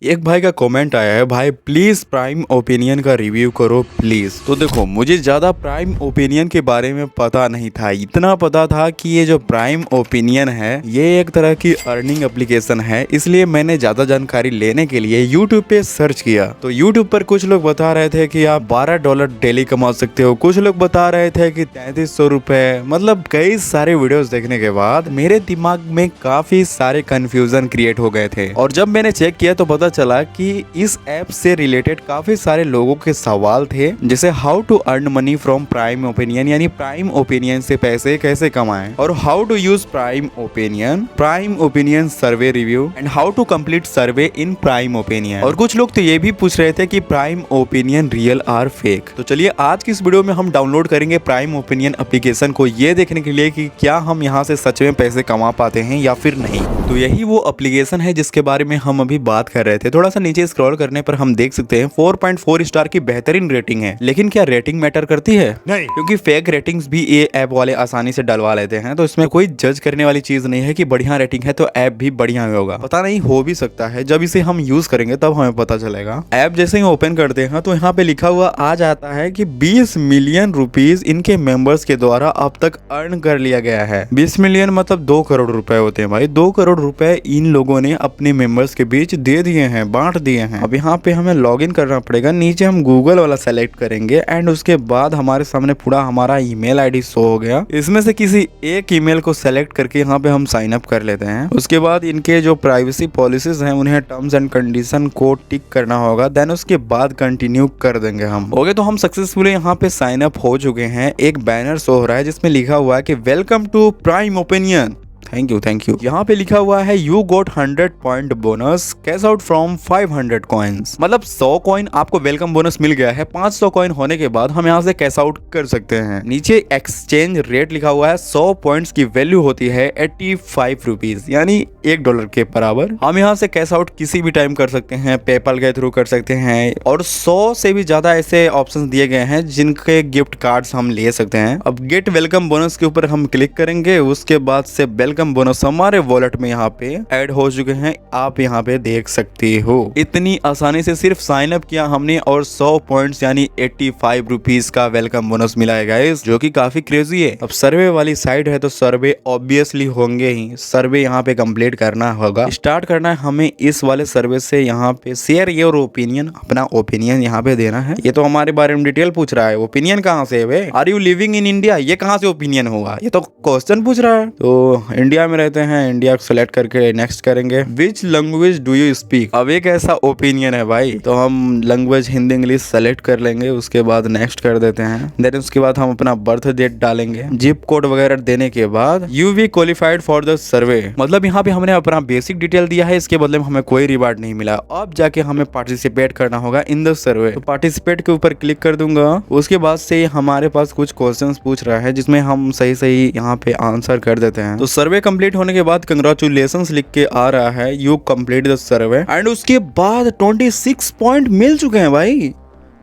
एक भाई का कमेंट आया है, भाई प्लीज प्राइम ओपिनियन का रिव्यू करो प्लीज। तो देखो, मुझे ज्यादा प्राइम ओपिनियन के बारे में पता नहीं था। इतना पता था कि ये जो प्राइम ओपिनियन है ये एक तरह की अर्निंग एप्लीकेशन है, इसलिए मैंने ज्यादा जानकारी लेने के लिए यूट्यूब पे सर्च किया। तो यूट्यूब पर कुछ लोग बता रहे थे कि आप $12 डेली कमा सकते हो, कुछ लोग बता रहे थे कि 3300 रुपए। मतलब कई सारे वीडियोस देखने के बाद मेरे दिमाग में काफी सारे कंफ्यूजन क्रिएट हो गए थे। और जब मैंने चेक किया तो पता चला कि इस ऐप से रिलेटेड काफी सारे लोगों के सवाल थे, जैसे how to earn money from Prime Opinion, यानी प्राइम ओपिनियन से पैसे कैसे कमाएं, और how to use Prime Opinion survey review, and how to complete survey in Prime Opinion. और कुछ लोग तो ये भी पूछ रहे थे कि Prime Opinion real or fake. तो चलिए आज की इस वीडियो में हम डाउनलोड करेंगे प्राइम ओपिनियन एप्लीकेशन को, ये देखने के लिए कि क्या हम यहाँ से सच में पैसे कमा पाते हैं या फिर नहीं। तो यही वो एप्लीकेशन है जिसके बारे में हम अभी बात कर रहे थे। थोड़ा सा नीचे स्क्रॉल करने पर हम देख सकते हैं 4.4 स्टार की बेहतरीन रेटिंग है। लेकिन क्या रेटिंग मैटर करती है? नहीं, क्योंकि फेक रेटिंग्स भी ये ऐप वाले आसानी से डलवा लेते हैं। तो इसमें कोई जज करने वाली चीज नहीं है कि बढ़िया रेटिंग है तो ऐप भी बढ़िया होगा। पता नहीं, हो भी सकता है। जब इसे हम यूज करेंगे तब हमें पता चलेगा। ऐप जैसे ही ओपन करते हैं तो यहाँ पे लिखा हुआ आ जाता है कि 20 मिलियन रुपीज इनके मेंबर्स के द्वारा अब तक अर्न कर लिया गया है। 20 मिलियन मतलब 2 करोड़ रुपए होते हैं भाई। 2 करोड़ रुपए इन लोगों ने अपने मेंबर्स के बीच दे दिए हैं, बांट दिए हैं। अब यहाँ पे हमें लॉगिन करना पड़ेगा। नीचे हम गूगल वाला सेलेक्ट करेंगे एंड उसके बाद हमारे सामने पूरा हमारा ईमेल आईडी शो हो गया। इसमें से किसी एक ईमेल को सेलेक्ट करके यहाँ पे हम साइन अप कर लेते हैं। उसके बाद इनके जो प्राइवेसी पॉलिसीज हैं उन्हें टर्म्स एंड कंडीशन को टिक करना होगा। देन उसके बाद कंटिन्यू कर देंगे हम। ओके, तो हम सक्सेसफुली यहाँ पे साइन अप हो चुके हैं। एक बैनर शो हो रहा है जिसमें लिखा हुआ है कि welcome to Prime Opinion. Thank you. यहाँ पे लिखा हुआ है you got 100 point bonus cash out from 500 coins. मतलब 100 कॉइन आपको वेलकम बोनस मिल गया है। 500 कॉइन होने के बाद हम यहाँ से कैश आउट कर सकते हैं। नीचे एक्सचेंज रेट लिखा हुआ है। 100 पॉइंट्स की वैल्यू होती है 85 रुपीज, यानी $1 के बराबर। हम यहाँ से कैश आउट किसी भी टाइम कर सकते हैं, पेपल के थ्रू कर सकते हैं, और 100 से भी ज्यादा ऐसे ऑप्शन दिए गए हैं जिनके गिफ्ट कार्ड्स हम ले सकते हैं। अब गेट वेलकम बोनस के ऊपर हम क्लिक करेंगे। उसके बाद से वेलकम बोनस हमारे वॉलेट में यहाँ पे ऐड हो चुके हैं, आप यहाँ पे देख सकते हो। इतनी आसानी से सिर्फ साइन अप किया हमने और 100 पॉइंट्स यानी 85 रुपीज का वेलकम बोनस मिला है गाइस, जो कि काफी क्रेजी है। अब सर्वे वाली साइड है तो सर्वे ऑब्वियसली होंगे ही। सर्वे यहाँ पे कंप्लीट करना होगा। स्टार्ट करना है हमें इस वाले सर्वे से। यहाँ पे शेयर योर ओपिनियन, अपना ओपिनियन यहाँ पे देना है। ये तो हमारे बारे में डिटेल पूछ रहा है। ओपिनियन कहाँ से है? Are you living in India? ये कहाँ से ओपिनियन होगा? ये तो क्वेश्चन पूछ रहा है। तो इंडिया में रहते हैं, इंडिया को सेलेक्ट करके नेक्स्ट करेंगे। Which language do you speak? अब एक ऐसा ओपिनियन है भाई, तो हम लैंग्वेज हिंदी इंग्लिश सेलेक्ट कर लेंगे। उसके बाद नेक्स्ट कर देते हैं। देन उसके बाद हम अपना बर्थ डेट डालेंगे। जिप कोड वगैरह देने के बाद you we qualified for the survey. मतलब यहाँ पे हमने अपना बेसिक डिटेल दिया है, इसके बदले में हमें कोई रिवार्ड नहीं मिला। अब जाके हमें पार्टिसिपेट करना होगा इन द सर्वे। तो पार्टिसिपेट के ऊपर क्लिक कर दूंगा। उसके बाद से हमारे पास कुछ क्वेश्चंस पूछ रहा है जिसमें हम सही यहाँ पे आंसर कर देते हैं। तो सर्वे कंप्लीट होने के बाद कंग्रेचुलेशंस लिख के आ रहा है, you complete the survey, and उसके बाद 26 पॉइंट मिल चुके हैं भाई।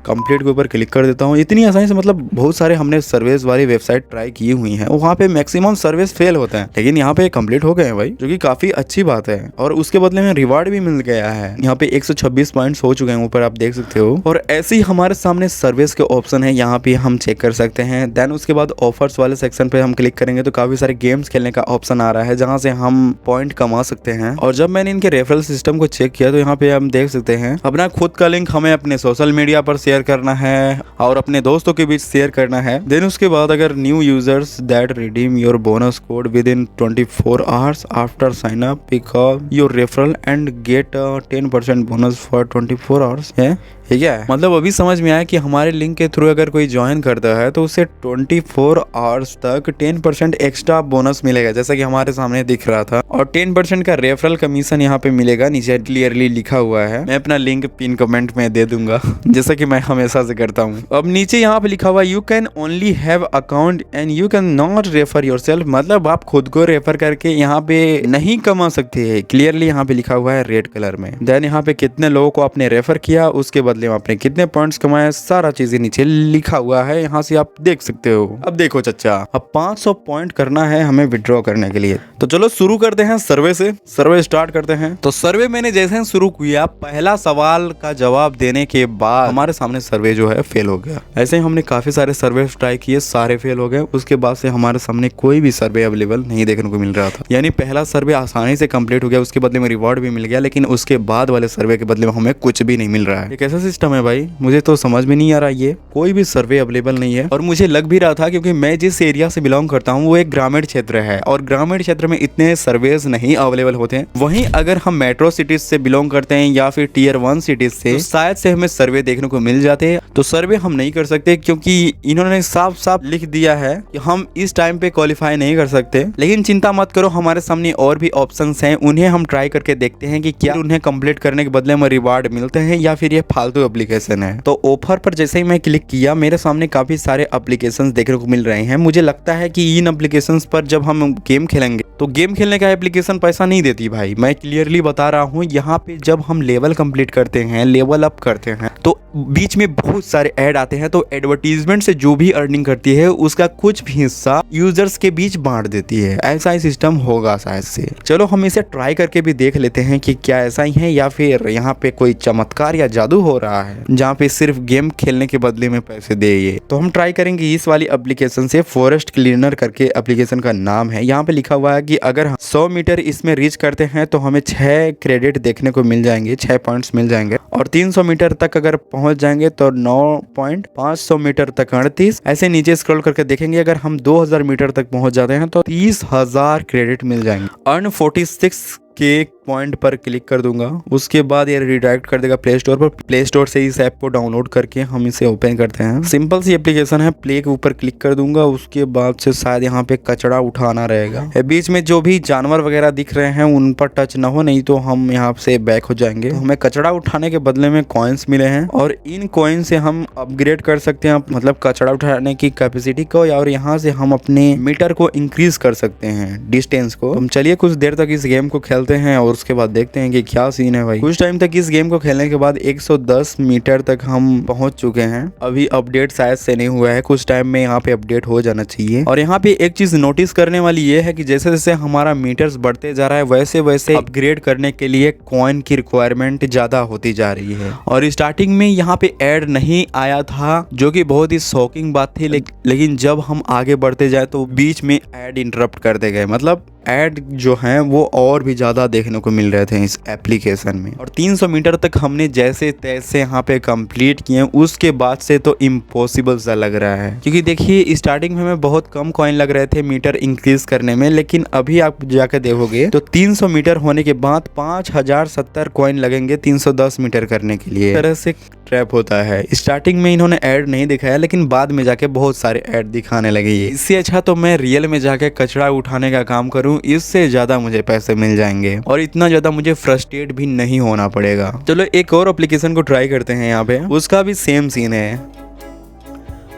कंप्लीट के ऊपर क्लिक कर देता हूँ। इतनी आसानी से, मतलब बहुत सारे हमने सर्विस वाली वेबसाइट ट्राई की हुई हैं, वहाँ पे मैक्सिमम सर्विस फेल होते हैं, लेकिन यहाँ पे कंप्लीट हो गए हैं भाई, जो कि काफी अच्छी बात है। और उसके बदले में रिवार्ड भी मिल गया है। यहाँ पे 126 पॉइंट्स हो चुके हैं, ऊपर आप देख सकते हो। और ऐसे ही हमारे सामने सर्विस के ऑप्शन है, यहाँ पे हम चेक कर सकते हैं। देन उसके बाद ऑफर्स वाले सेक्शन पे हम क्लिक करेंगे तो काफी सारे गेम्स खेलने का ऑप्शन आ रहा है, जहाँ से हम पॉइंट कमा सकते हैं। और जब मैंने इनके रेफरल सिस्टम को चेक किया तो यहाँ पे हम देख सकते हैं अपना खुद का लिंक हमें अपने सोशल मीडिया पर शेयर करना है और अपने दोस्तों के बीच शेयर करना है। देन उसके बाद अगर new users that redeem your bonus code within 24 hours after sign up pick up your referral and get 10% bonus for 24 hours है। ये क्या है? मतलब अभी समझ में आया कि हमारे लिंक के थ्रू अगर कोई ज्वाइन करता है तो उसे 24 आवर्स तक 10% एक्स्ट्रा बोनस मिलेगा, जैसा कि हमारे सामने दिख रहा था। और 10% का रेफरल कमीशन यहाँ पे मिलेगा, नीचे क्लियरली लिखा हुआ है। मैं अपना लिंक पिन कमेंट में दे दूंगा जैसा कि मैं हमेशा से करता हूँ। अब नीचे यहाँ पे लिखा हुआ you can only have account and you can not refer yourself. मतलब आप खुद को रेफर करके यहाँ पे नहीं कमा सकते है। क्लियरली यहाँ पे लिखा हुआ है रेड कलर में। देन यहाँ पे कितने लोगों को आपने रेफर किया, उसके बाद बदले में आपने कितने पॉइंट्स कमाए, सारा चीजें नीचे लिखा हुआ है, यहाँ से आप देख सकते हो। अब देखो चचा, अब 500 पॉइंट करना है हमें विड्रॉ करने के लिए। तो चलो शुरू करते हैं सर्वे से, सर्वे स्टार्ट करते हैं। तो सर्वे मैंने जैसे शुरू किया, पहला सवाल का जवाब देने के बाद हमारे सामने सर्वे जो है फेल हो गया। ऐसे ही हमने काफी सारे सर्वे ट्राई किए, सारे फेल हो गए। उसके बाद से हमारे सामने कोई भी सर्वे अवेलेबल नहीं देखने को मिल रहा था। यानी पहला सर्वे आसानी से कंप्लीट हो गया, उसके बदले में रिवॉर्ड भी मिल गया, लेकिन उसके बाद वाले सर्वे के बदले में हमें कुछ भी नहीं मिल रहा है। ये कैसा सिस्टम है भाई, मुझे तो समझ में नहीं आ रहा। ये कोई भी सर्वे अवेलेबल नहीं है, और मुझे लग भी रहा था क्योंकि मैं जिस एरिया से बिलोंग करता हूँ वो एक ग्रामीण क्षेत्र है, और ग्रामीण क्षेत्र में इतने सर्वेज नहीं अवेलेबल होते हैं। वहीं अगर हम मेट्रो सिटीज से बिलोंग करते हैं या फिर टियर 1 सिटीज से, तो शायद से हमें सर्वे देखने को मिल जाते हैं। तो सर्वे हम नहीं कर सकते क्योंकि इन्होंने साफ साफ लिख दिया है कि हम इस टाइम पे क्वालिफाई नहीं कर सकते। लेकिन चिंता मत करो, हमारे सामने और भी ऑप्शंस हैं, उन्हें हम ट्राई करके देखते हैं कि क्या उन्हें कंप्लीट करने के बदले में रिवार्ड मिलते हैं या फिर ये फालतू एप्लीकेशन है। तो ऑफर पर जैसे ही मैं क्लिक किया, मेरे सामने काफी सारे एप्लीकेशंस देखने को मिल रहे हैं। मुझे लगता है कि इन एप्लीकेशंस पर जब हम गेम खेलेंगे तो गेम खेलने का एप्लीकेशन पैसा नहीं देती भाई, मैं क्लियरली बता रहा हूँ। यहाँ पे जब हम लेवल कंप्लीट करते हैं, लेवल अप करते हैं, तो बीच में बहुत सारे ऐड आते हैं। तो एडवर्टीजमेंट से जो भी अर्निंग करती है उसका कुछ भी हिस्सा यूजर्स के बीच बांट देती है। ऐसा ही सिस्टम होगा शायद से। चलो हम इसे ट्राई करके भी देख लेते हैं कि क्या ऐसा ही है या फिर यहाँ पे कोई चमत्कार या जादू हो रहा है जहाँ पे सिर्फ गेम खेलने के बदले में पैसे दे ये। तो हम ट्राई करेंगे इस वाली एप्लीकेशन से, फॉरेस्ट क्लीनर करके एप्लीकेशन का नाम है। यहाँ पे लिखा हुआ है कि अगर 100 मीटर इसमें रीच करते हैं तो हमें 6 क्रेडिट देखने को मिल जाएंगे, 6 पॉइंट्स मिल जाएंगे, और 300 मीटर तक अगर पहुंच जाएंगे तो 9 पॉइंट, 500 मीटर तक 38। ऐसे नीचे स्क्रॉल करके देखेंगे, अगर हम 2000 मीटर तक पहुंच जाते हैं तो 30,000 क्रेडिट मिल जाएंगे। अर्न 46 के पॉइंट पर क्लिक कर दूंगा, उसके बाद ये रिडायरेक्ट कर देगा प्ले स्टोर पर। प्ले स्टोर से इस ऐप को डाउनलोड करके हम इसे ओपन करते हैं। सिंपल सी एप्लीकेशन है, प्ले के ऊपर क्लिक कर दूंगा, उसके बाद से शायद यहाँ पे कचरा उठाना रहेगा। बीच में जो भी जानवर वगैरह दिख रहे हैं उन पर टच ना हो, नहीं तो हम यहाँ से बैक हो जाएंगे। तो हमें कचरा उठाने के बदले में कॉइन्स मिले हैं, और इन कॉइन से हम अपग्रेड कर सकते हैं, मतलब कचरा उठाने की कैपेसिटी को, और यहाँ से हम अपने मीटर को इंक्रीज कर सकते हैं, डिस्टेंस को। हम चलिए कुछ देर तक इस गेम को खेलते हैं और उसके बाद देखते हैं कि क्या सीन है भाई। कुछ टाइम तक इस गेम को खेलने के बाद 110 मीटर तक हम पहुंच चुके हैं। अभी अपडेट शायद से नहीं हुआ है, कुछ टाइम में यहाँ पे अपडेट हो जाना चाहिए। और यहाँ पे एक चीज नोटिस करने वाली ये है कि जैसे जैसे हमारा मीटर्स बढ़ते जा रहा है, वैसे वैसे अपग्रेड करने के लिए कॉइन की रिक्वायरमेंट ज्यादा होती जा रही है। और स्टार्टिंग में यहाँ पे ऐड नहीं आया था, जो कि बहुत ही शॉकिंग बात थी, लेकिन जब हम आगे बढ़ते जाए तो बीच में ऐड इंटरप्ट कर दे गए। मतलब ऐड जो हैं वो और भी ज़्यादा देखने को मिल रहे थे इस एप्लीकेशन में। और 300 मीटर तक हमने जैसे तैसे यहाँ पे कंप्लीट किए, उसके बाद से तो इम्पॉसिबल सा लग रहा है। क्योंकि देखिए स्टार्टिंग में हमें बहुत कम कॉइन लग रहे थे मीटर इंक्रीज करने में, लेकिन अभी आप जाकर देखोगे तो 300 मीटर होने के बाद 5070 कॉइन लगेंगे 310 मीटर करने के लिए। तरह से ट्रैप होता है। स्टार्टिंग में इन्होंने ऐड नहीं दिखाया, लेकिन बाद में जाके बहुत सारे ऐड दिखाने लगे। इससे अच्छा तो मैं रियल में जाके कचरा उठाने का काम करूं, इससे ज्यादा मुझे पैसे मिल जाएंगे और इतना ज्यादा मुझे फ्रस्ट्रेट भी नहीं होना पड़ेगा। चलो एक और एप्लीकेशन को ट्राई करते हैं। यहाँ पे उसका भी सेम सीन है।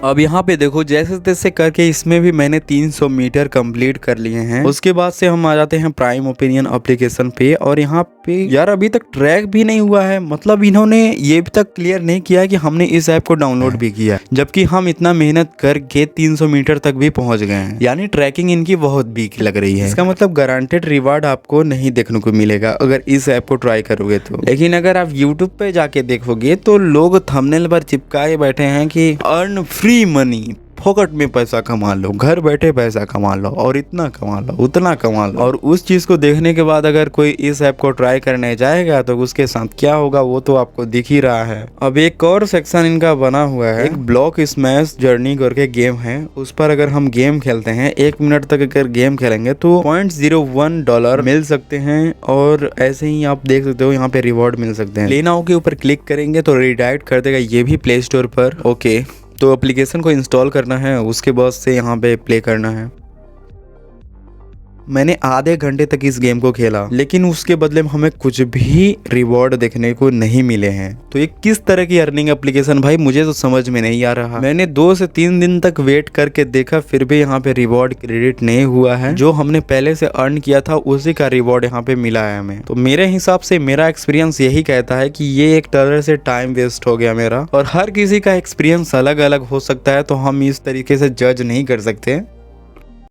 अब यहाँ पे देखो जैसे तैसे करके इसमें भी मैंने 300 मीटर कंप्लीट कर लिए हैं। उसके बाद से हम आ जाते हैं प्राइम ओपिनियन एप्लीकेशन पे, और यहाँ पे यार अभी तक ट्रैक भी नहीं हुआ है। मतलब इन्होंने ये भी तक क्लियर नहीं किया कि हमने इस ऐप को डाउनलोड भी किया, जबकि हम इतना मेहनत करके 300 मीटर तक भी पहुंच गए हैं। यानी ट्रैकिंग इनकी बहुत वीक लग रही है। इसका मतलब गारंटेड रिवार्ड आपको नहीं देखने को मिलेगा अगर इस ऐप को ट्राई करोगे तो। लेकिन अगर आप यूट्यूब पे जाके देखोगे तो लोग थंबनेल पर चिपकाए बैठे हैं कि अर्न फ्री मनी, फोकट में पैसा कमा लो, घर बैठे पैसा कमा लो, और इतना कमा लो, उतना कमा लो। और उस चीज को देखने के बाद अगर कोई इस ऐप को ट्राई करने जाएगा तो उसके साथ क्या होगा वो तो आपको दिख ही रहा है। अब एक और सेक्शन इनका बना हुआ है, एक ब्लॉक स्मैश जर्नी करके गेम है। उस पर अगर हम गेम खेलते हैं 1 मिनट तक अगर गेम खेलेंगे तो $0.01 मिल सकते हैं। और ऐसे ही आप देख सकते हो यहाँ पे रिवॉर्ड मिल सकते हैं। लेनाओ के ऊपर क्लिक करेंगे तो रिडायरेक्ट कर देगा ये भी प्ले स्टोर पर। ओके, तो एप्लीकेशन को इंस्टॉल करना है, उसके बाद से यहाँ पे प्ले करना है। मैंने आधे घंटे तक इस गेम को खेला, लेकिन उसके बदले में हमें कुछ भी रिवॉर्ड देखने को नहीं मिले हैं। तो ये किस तरह की अर्निंग एप्लीकेशन भाई, मुझे तो समझ में नहीं आ रहा। मैंने 2 से 3 दिन तक वेट करके देखा, फिर भी यहाँ पे रिवॉर्ड क्रेडिट नहीं हुआ है। जो हमने पहले से अर्न किया था उसी का रिवॉर्ड यहाँ पे मिला है हमें। तो मेरे हिसाब से मेरा एक्सपीरियंस यही कहता है कि ये एक तरह से टाइम वेस्ट हो गया मेरा, और हर किसी का एक्सपीरियंस अलग अलग हो सकता है, तो हम इस तरीके से जज नहीं कर सकते।